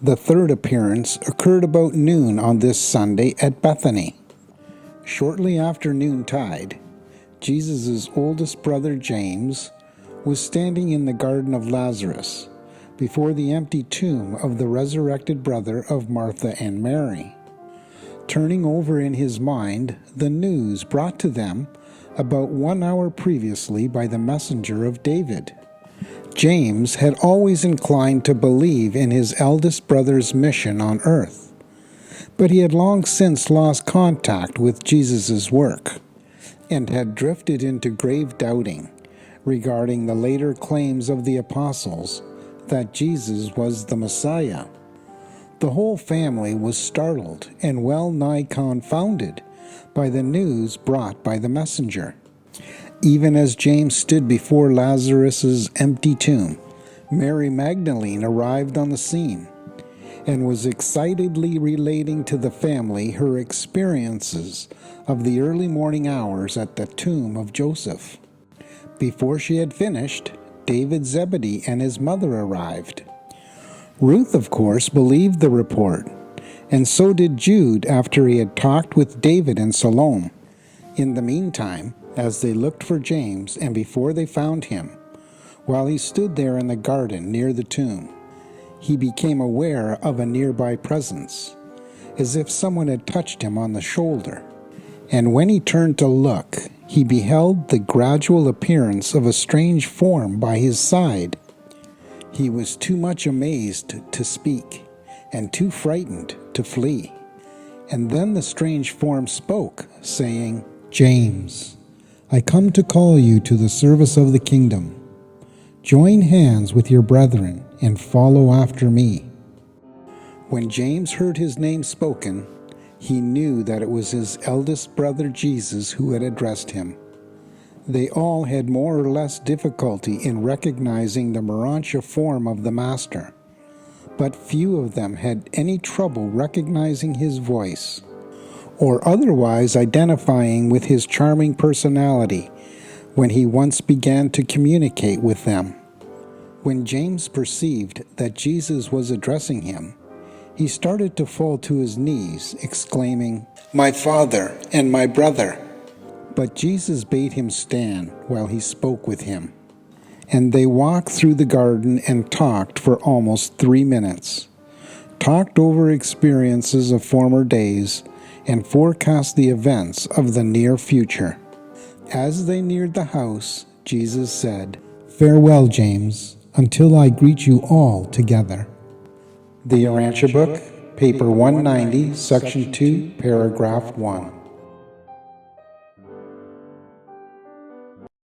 The third appearance occurred about noon on this Sunday at Bethany. Shortly after noontide, Jesus' oldest brother James was standing in the garden of Lazarus, before the empty tomb of the resurrected brother of Martha and Mary. Turning over in his mind the news brought to them about 1 hour previously by the messenger of David. James had always inclined to believe in his eldest brother's mission on earth, but he had long since lost contact with Jesus' work and had drifted into grave doubting regarding the later claims of the apostles that Jesus was the Messiah. The whole family was startled and well-nigh confounded by the news brought by the messenger. Even as James stood before Lazarus' empty tomb, Mary Magdalene arrived on the scene and was excitedly relating to the family her experiences of the early morning hours at the tomb of Joseph. Before she had finished, David Zebedee and his mother arrived. Ruth, of course, believed the report, and so did Jude after he had talked with David and Salome. In the meantime, as they looked for James and before they found him, while he stood there in the garden near the tomb, he became aware of a nearby presence, as if someone had touched him on the shoulder. And when he turned to look, he beheld the gradual appearance of a strange form by his side. He was too much amazed to speak, and too frightened to flee. And then the strange form spoke, saying, "James, I come to call you to the service of the kingdom. Join hands with your brethren and follow after me." When James heard his name spoken, he knew that it was his eldest brother Jesus who had addressed him. They all had more or less difficulty in recognizing the Urantia form of the Master, but few of them had any trouble recognizing his voice, or otherwise identifying with his charming personality when he once began to communicate with them. When James perceived that Jesus was addressing him, he started to fall to his knees, exclaiming, "My Father and my brother!" But Jesus bade him stand while he spoke with him. And they walked through the garden and talked for almost 3 minutes, talked over experiences of former days, and forecast the events of the near future. As they neared the house, Jesus said, "Farewell, James, until I greet you all together." The Urantia book, paper 190, section 2, paragraph 1.